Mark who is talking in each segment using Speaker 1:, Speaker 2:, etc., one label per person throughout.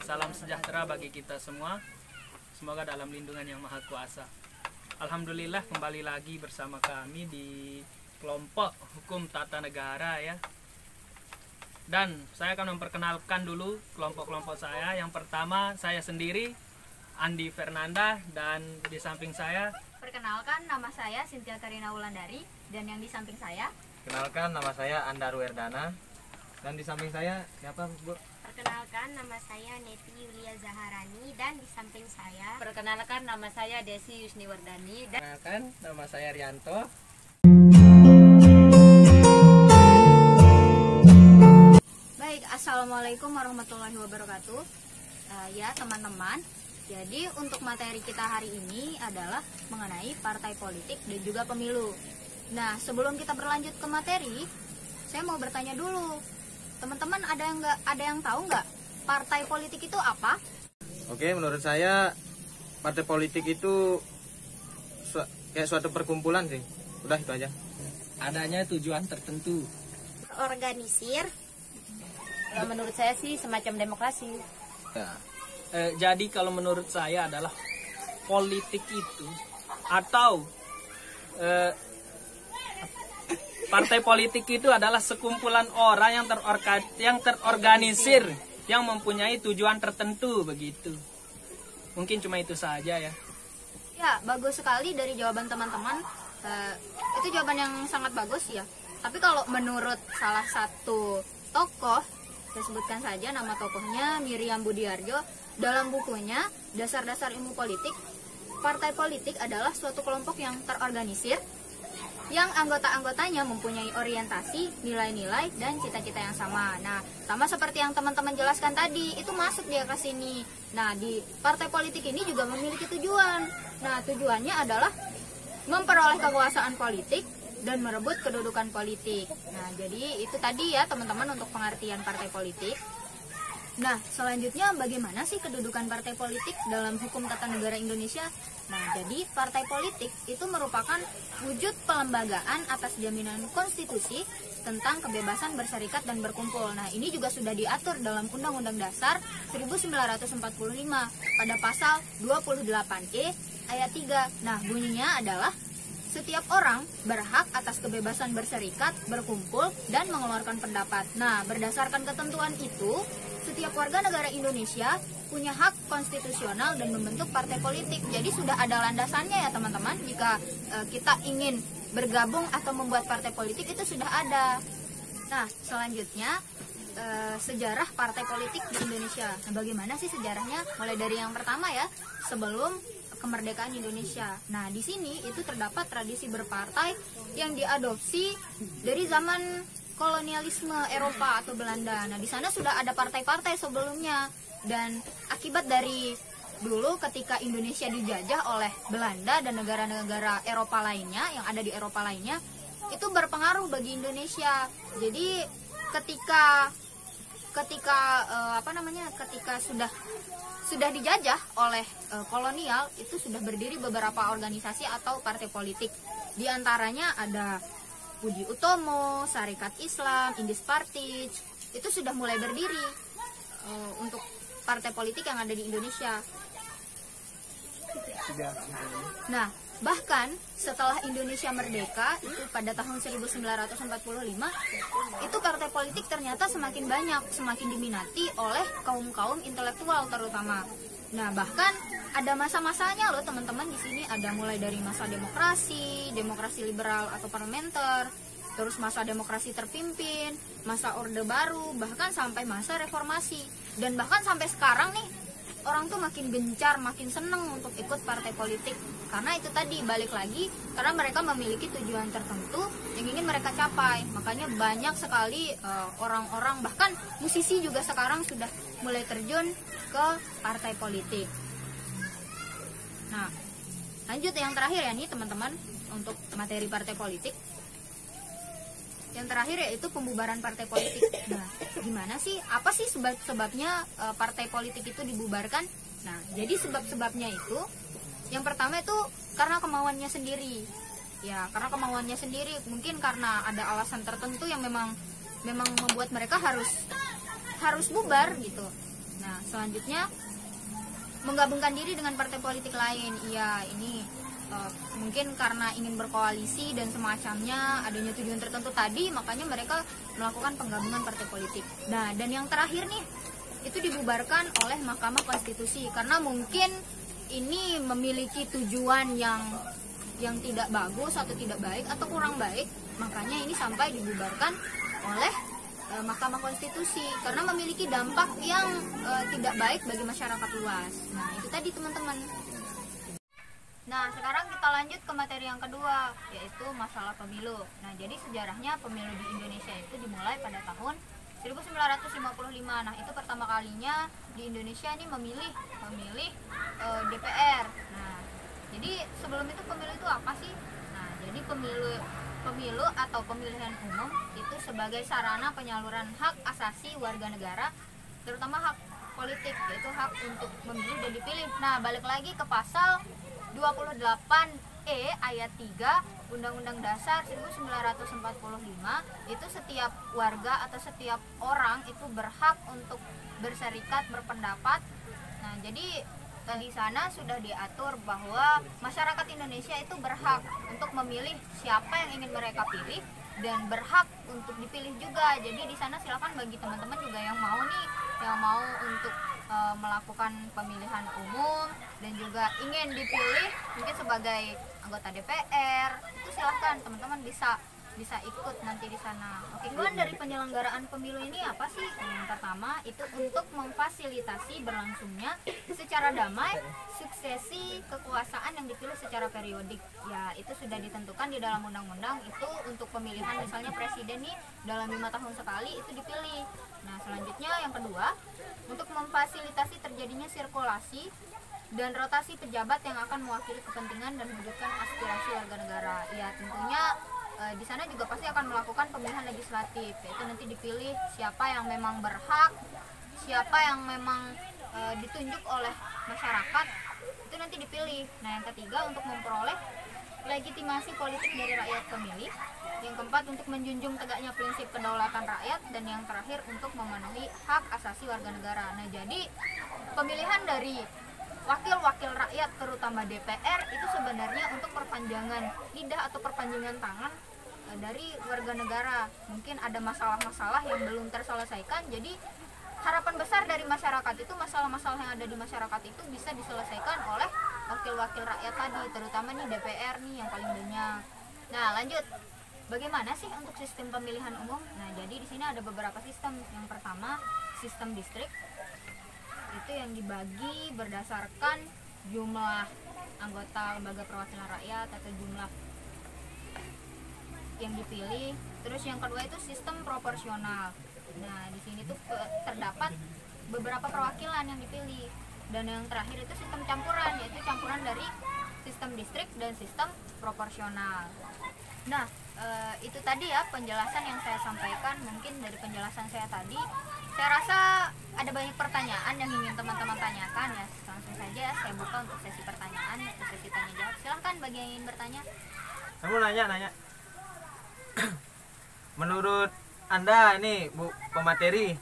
Speaker 1: Salam sejahtera bagi kita semua. Semoga dalam lindungan Yang Maha Kuasa. Alhamdulillah kembali lagi bersama kami di kelompok hukum tata negara ya. Dan saya akan memperkenalkan dulu kelompok-kelompok saya. Yang pertama saya sendiri, Andi Fernanda, dan di samping saya.
Speaker 2: Perkenalkan, nama saya Cynthia Karina Wulandari, dan yang di samping saya.
Speaker 3: Kenalkan, nama saya Andar Werdana, dan di samping saya siapa, Bu?
Speaker 4: Perkenalkan, nama saya Neti Yulia Zaharani, dan di samping saya.
Speaker 5: Perkenalkan, nama saya Desi Yusniwardani, dan
Speaker 1: Perkenalkan, nama saya Rianto.
Speaker 2: Baik, Assalamualaikum warahmatullahi wabarakatuh. Ya teman-teman, jadi untuk materi kita hari ini adalah mengenai partai politik dan juga pemilu. Nah, sebelum kita berlanjut ke materi, saya mau bertanya dulu, teman-teman ada yang tahu nggak partai politik itu apa?
Speaker 3: Oke, menurut saya partai politik itu kayak suatu perkumpulan sih. Udah itu aja.
Speaker 1: Adanya tujuan tertentu.
Speaker 4: Organisir.
Speaker 5: kalau menurut saya sih semacam demokrasi.
Speaker 3: Ya.
Speaker 1: Jadi kalau menurut saya adalah politik itu atau partai politik itu adalah sekumpulan orang yang terorganisir, yang mempunyai tujuan tertentu begitu. Mungkin cuma itu saja ya.
Speaker 2: Ya, bagus sekali dari jawaban teman-teman. Itu jawaban yang sangat bagus ya. Tapi kalau menurut salah satu tokoh, saya sebutkan saja nama tokohnya, Miriam Budiarjo, dalam bukunya Dasar-Dasar Ilmu Politik, partai politik adalah suatu kelompok yang terorganisir, yang anggota-anggotanya mempunyai orientasi, nilai-nilai, dan cita-cita yang sama. Nah, sama seperti yang teman-teman jelaskan tadi, itu masuk dia ke sini. Nah, di partai politik ini juga memiliki tujuan. Nah, tujuannya adalah memperoleh kekuasaan politik dan merebut kedudukan politik. Nah, jadi itu tadi ya teman-teman untuk pengertian partai politik. Nah, selanjutnya bagaimana sih kedudukan partai politik dalam hukum tata negara Indonesia? Nah, jadi partai politik itu merupakan wujud pelembagaan atas jaminan konstitusi tentang kebebasan berserikat dan berkumpul. Nah, ini juga sudah diatur dalam Undang-Undang Dasar 1945 pada pasal 28E ayat 3. Nah, bunyinya adalah setiap orang berhak atas kebebasan berserikat, berkumpul, dan mengeluarkan pendapat. Nah, berdasarkan ketentuan itu, setiap warga negara Indonesia punya hak konstitusional dan membentuk partai politik. Jadi sudah ada landasannya ya teman-teman. Jika kita ingin bergabung atau membuat partai politik itu sudah ada. Nah, selanjutnya sejarah partai politik di Indonesia. Nah, bagaimana sih sejarahnya? Mulai dari yang pertama ya, sebelum kemerdekaan Indonesia. Nah, di sini itu terdapat tradisi berpartai yang diadopsi dari zaman kolonialisme Eropa atau Belanda. Nah, di sana sudah ada partai-partai sebelumnya, dan akibat dari dulu ketika Indonesia dijajah oleh Belanda dan negara-negara Eropa lainnya yang ada di Eropa lainnya, itu berpengaruh bagi Indonesia. Jadi ketika sudah dijajah oleh kolonial, itu sudah berdiri beberapa organisasi atau partai politik. Di antaranya ada Budi Utomo, Sarekat Islam, Indis Party, itu sudah mulai berdiri untuk partai politik yang ada di Indonesia. Nah, bahkan setelah Indonesia merdeka itu pada tahun 1945, itu partai politik ternyata semakin banyak, semakin diminati oleh kaum-kaum intelektual terutama. Nah, bahkan ada masa-masanya loh teman-teman. Di sini ada mulai dari masa demokrasi liberal atau parlementer, terus masa demokrasi terpimpin, masa Orde Baru, bahkan sampai masa reformasi. Dan bahkan sampai sekarang nih, orang tuh makin gencar, makin seneng untuk ikut partai politik. Karena itu tadi, balik lagi, karena mereka memiliki tujuan tertentu yang ingin mereka capai. Makanya banyak sekali orang-orang, bahkan musisi juga sekarang sudah mulai terjun ke partai politik. Nah, lanjut yang terakhir ya nih teman-teman, untuk materi partai politik. Yang terakhir yaitu pembubaran partai politik. Nah, gimana sih? Apa sih sebab-sebabnya partai politik itu dibubarkan? Nah, jadi sebab-sebabnya itu, yang pertama itu karena kemauannya sendiri. Ya, karena kemauannya sendiri, mungkin karena ada alasan tertentu yang memang membuat mereka harus bubar gitu. Nah, selanjutnya menggabungkan diri dengan partai politik lain. Iya, ini mungkin karena ingin berkoalisi dan semacamnya, adanya tujuan tertentu tadi, makanya mereka melakukan penggabungan partai politik. Nah, dan yang terakhir nih, itu dibubarkan oleh Mahkamah Konstitusi karena mungkin ini memiliki tujuan yang tidak bagus atau tidak baik atau kurang baik, makanya ini sampai dibubarkan oleh Mahkamah Konstitusi karena memiliki dampak yang tidak baik bagi masyarakat luas. Nah, itu tadi teman-teman. Nah, sekarang kita lanjut ke materi yang kedua, yaitu masalah pemilu. Nah, jadi sejarahnya pemilu di Indonesia itu dimulai pada tahun 1955. Nah, itu pertama kalinya di Indonesia ini memilih DPR. Nah, jadi sebelum itu pemilu itu apa sih? Nah, jadi pemilu atau pemilihan umum itu sebagai sarana penyaluran hak asasi warga negara, terutama hak politik, yaitu hak untuk memilih dan dipilih. Nah, balik lagi ke pasal 28E ayat 3 Undang-Undang Dasar 1945, itu setiap warga atau setiap orang itu berhak untuk berserikat, berpendapat. Nah, jadi di sana sudah diatur bahwa masyarakat Indonesia itu berhak untuk memilih siapa yang ingin mereka pilih dan berhak untuk dipilih juga. Jadi di sana silakan bagi teman-teman juga yang mau untuk melakukan pemilihan umum dan juga ingin dipilih mungkin sebagai anggota DPR, itu silahkan teman-teman bisa ikut nanti di sana. Oke, tujuan dari penyelenggaraan pemilu ini apa sih? Yang pertama itu untuk memfasilitasi berlangsungnya secara damai suksesi kekuasaan yang dipilih secara periodik. Ya, itu sudah ditentukan di dalam undang-undang, itu untuk pemilihan misalnya presiden nih dalam 5 tahun sekali itu dipilih. Nah, selanjutnya yang kedua, untuk memfasilitasi terjadinya sirkulasi dan rotasi pejabat yang akan mewakili kepentingan dan mewujudkan aspirasi warga negara. Ya, tentunya di sana juga pasti akan melakukan pemilihan legislatif, yaitu nanti dipilih siapa yang memang berhak, siapa yang memang ditunjuk oleh masyarakat, itu nanti dipilih. Nah, yang ketiga untuk memperoleh legitimasi politik dari rakyat pemilih. Yang keempat untuk menjunjung tegaknya prinsip kedaulatan rakyat, dan yang terakhir untuk memenuhi hak asasi warga negara. Nah, jadi pemilihan dari wakil-wakil rakyat terutama DPR itu sebenarnya untuk perpanjangan lidah atau perpanjangan tangan dari warga negara. Mungkin ada masalah-masalah yang belum terselesaikan, jadi harapan besar dari masyarakat itu masalah-masalah yang ada di masyarakat itu bisa diselesaikan oleh wakil-wakil rakyat tadi, terutama nih DPR nih yang paling banyak. Nah, lanjut. Bagaimana sih untuk sistem pemilihan umum? Nah, jadi di sini ada beberapa sistem. Yang pertama, sistem distrik. Itu yang dibagi berdasarkan jumlah anggota lembaga perwakilan rakyat atau jumlah yang dipilih. Terus yang kedua itu sistem proporsional. Nah, di sini tuh terdapat beberapa perwakilan yang dipilih. Dan yang terakhir itu sistem campuran, yaitu campuran dari sistem distrik dan sistem proporsional. Nah, itu tadi ya penjelasan yang saya sampaikan. Mungkin dari penjelasan saya tadi, saya rasa ada banyak pertanyaan yang ingin teman-teman tanyakan ya. Langsung saja saya buka untuk sesi pertanyaan atau sesi tanya jawab. Silahkan bagi yang ingin bertanya.
Speaker 3: Kamu nanya. Menurut Anda ini Bu pemateri,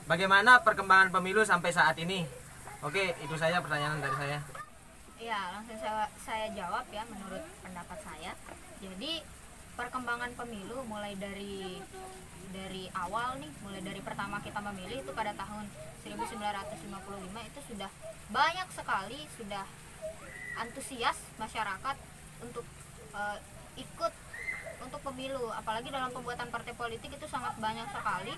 Speaker 3: bagaimana perkembangan pemilu sampai saat ini? Oke, itu saja pertanyaan dari saya.
Speaker 2: Ya, langsung saya jawab ya menurut pendapat saya. Jadi perkembangan pemilu mulai dari awal nih, mulai dari pertama kita memilih itu pada tahun 1955 itu sudah banyak sekali, sudah antusias masyarakat untuk ikut untuk pemilu, apalagi dalam pembuatan partai politik itu sangat banyak sekali.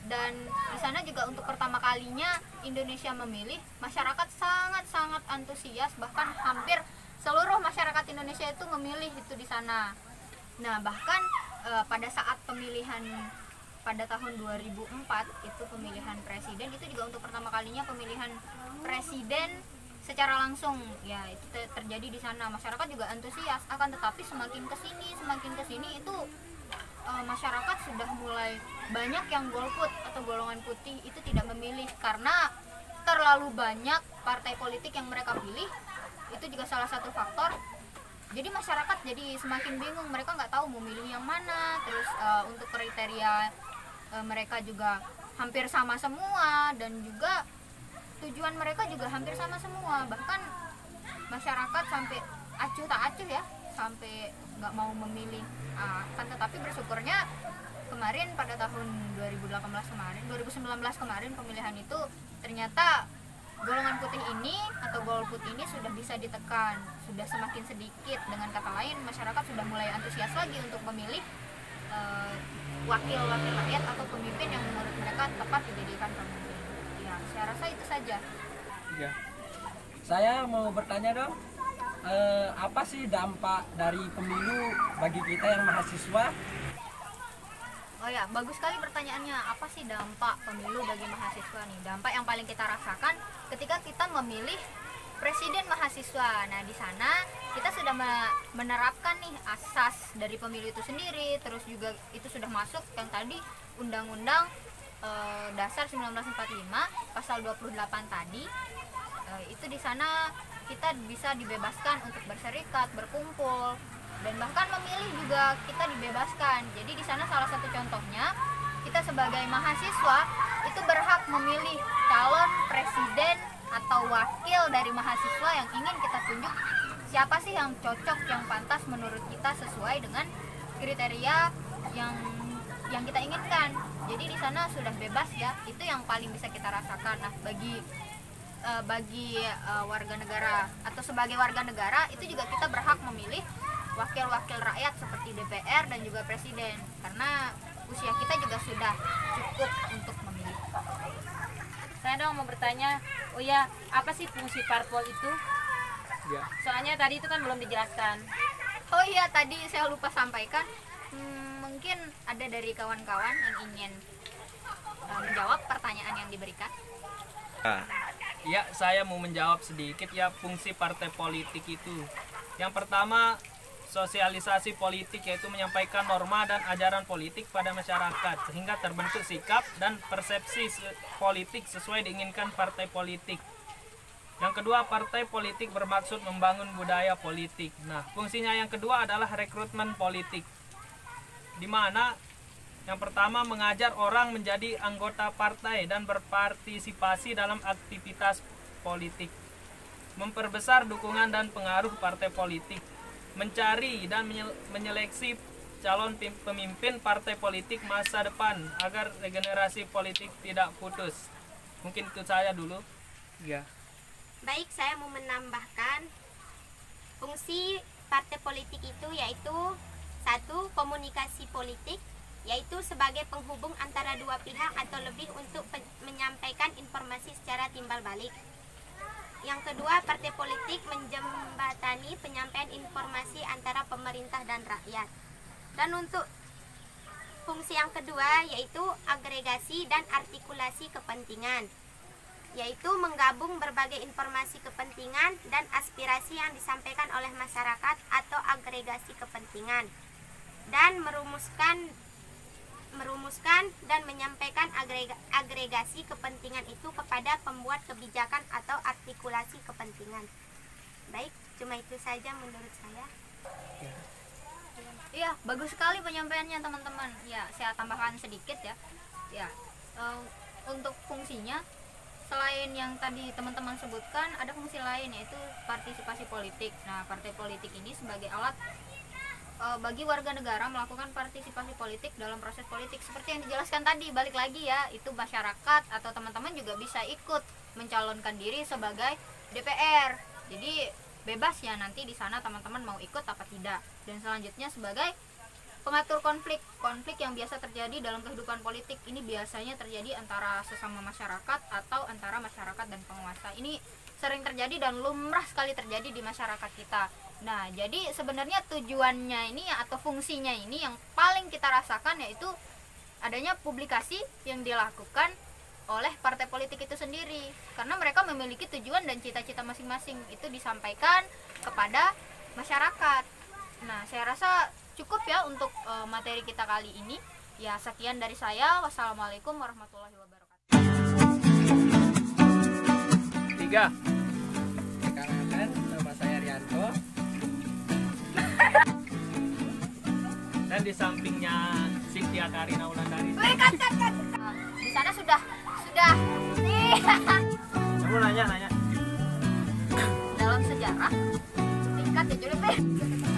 Speaker 2: Dan di sana juga untuk pertama kalinya Indonesia memilih, masyarakat sangat antusias, bahkan hampir seluruh masyarakat Indonesia itu memilih itu di sana. Nah, bahkan pada saat pemilihan pada tahun 2004 itu pemilihan presiden, itu juga untuk pertama kalinya pemilihan presiden secara langsung ya, itu terjadi di sana. Masyarakat juga antusias, akan tetapi semakin kesini itu masyarakat sudah mulai banyak yang golput atau golongan putih itu tidak memilih karena terlalu banyak partai politik yang mereka pilih. Itu juga salah satu faktor. Jadi masyarakat jadi semakin bingung, mereka nggak tahu mau milih yang mana. Terus untuk kriteria mereka juga hampir sama semua, dan juga tujuan mereka juga hampir sama semua, bahkan masyarakat sampai acuh tak acuh ya, sampai nggak mau memilih. Kan tetapi bersyukurnya kemarin pada tahun 2019 kemarin pemilihan itu ternyata golongan putih ini atau golput ini sudah bisa ditekan, sudah semakin sedikit. Dengan kata lain, masyarakat sudah mulai antusias lagi untuk memilih wakil-wakil rakyat atau pemimpin yang menurut mereka tepat dijadikan pemimpin. Ya, saya rasa itu saja.
Speaker 6: Ya. Saya mau bertanya dong, apa sih dampak dari pemilu bagi kita yang mahasiswa?
Speaker 2: Oh ya, bagus sekali pertanyaannya. Apa sih dampak pemilu bagi mahasiswa nih? Dampak yang paling kita rasakan ketika kita memilih presiden mahasiswa. Nah, di sana kita sudah menerapkan nih asas dari pemilu itu sendiri, terus juga itu sudah masuk yang tadi Undang-Undang Dasar 1945 pasal 28 tadi. Itu di sana kita bisa dibebaskan untuk berserikat, berkumpul, dan bahkan memilih juga kita dibebaskan. Jadi di sana salah satu contohnya, kita sebagai mahasiswa itu berhak memilih calon presiden atau wakil dari mahasiswa yang ingin kita tunjuk, siapa sih yang cocok, yang pantas menurut kita sesuai dengan kriteria yang kita inginkan. Jadi di sana sudah bebas ya, itu yang paling bisa kita rasakan. Nah, bagi warga negara atau sebagai warga negara itu juga kita berhak memilih wakil-wakil rakyat seperti DPR dan juga presiden, karena usia kita juga sudah cukup untuk memilih.
Speaker 5: Saya dong mau bertanya, oh ya, apa sih fungsi parpol itu?
Speaker 1: Ya.
Speaker 5: Soalnya tadi itu kan belum dijelaskan.
Speaker 2: Oh iya, tadi saya lupa sampaikan. Mungkin ada dari kawan-kawan yang ingin menjawab pertanyaan yang diberikan.
Speaker 1: Ya, saya mau menjawab sedikit ya fungsi partai politik itu. Yang pertama, sosialisasi politik, yaitu menyampaikan norma dan ajaran politik pada masyarakat sehingga terbentuk sikap dan persepsi politik sesuai diinginkan partai politik. Yang kedua, partai politik bermaksud membangun budaya politik. Nah, fungsinya yang kedua adalah rekrutmen politik, di mana yang pertama mengajar orang menjadi anggota partai dan berpartisipasi dalam aktivitas politik, memperbesar dukungan dan pengaruh partai politik, mencari dan menyeleksi calon pemimpin partai politik masa depan agar regenerasi politik tidak putus. Mungkin itu saya dulu. Ya.
Speaker 4: Baik, saya mau menambahkan fungsi partai politik itu yaitu satu, komunikasi politik, yaitu sebagai penghubung antara dua pihak atau lebih untuk menyampaikan informasi secara timbal balik. Yang kedua, partai politik menjembatani penyampaian informasi antara pemerintah dan rakyat. Dan untuk fungsi yang kedua yaitu agregasi dan artikulasi kepentingan, yaitu menggabung berbagai informasi kepentingan dan aspirasi yang disampaikan oleh masyarakat atau agregasi kepentingan, dan merumuskan dan menyampaikan agregasi kepentingan itu kepada pembuat kebijakan atau artikulasi kepentingan. Baik, cuma itu saja menurut saya.
Speaker 2: Iya, bagus sekali penyampaiannya teman-teman. Ya, saya tambahkan sedikit ya. Ya, untuk fungsinya selain yang tadi teman-teman sebutkan, ada fungsi lain yaitu partisipasi politik. Nah, partai politik ini sebagai alat bagi warga negara melakukan partisipasi politik dalam proses politik. Seperti yang dijelaskan tadi, balik lagi ya, itu masyarakat atau teman-teman juga bisa ikut mencalonkan diri sebagai DPR. Jadi bebas ya nanti di sana teman-teman mau ikut apa tidak. Dan selanjutnya sebagai pengatur konflik yang biasa terjadi dalam kehidupan politik. Ini biasanya terjadi antara sesama masyarakat atau antara masyarakat dan penguasa. Ini sering terjadi dan lumrah sekali terjadi di masyarakat kita. Nah, jadi sebenarnya tujuannya ini atau fungsinya ini yang paling kita rasakan yaitu adanya publikasi yang dilakukan oleh partai politik itu sendiri, karena mereka memiliki tujuan dan cita-cita masing-masing, itu disampaikan kepada masyarakat. Nah, saya rasa cukup ya untuk materi kita kali ini. Ya, sekian dari saya. Wassalamualaikum warahmatullahi wabarakatuh.
Speaker 1: 3.
Speaker 6: Perkenalkan, nama saya Rianto.
Speaker 1: Dan di sampingnya Cynthia Karina Wulandari.
Speaker 2: Nah, di sana sudah
Speaker 3: mau nanya.
Speaker 2: Dalam sejarah tingkat ya Julep ya.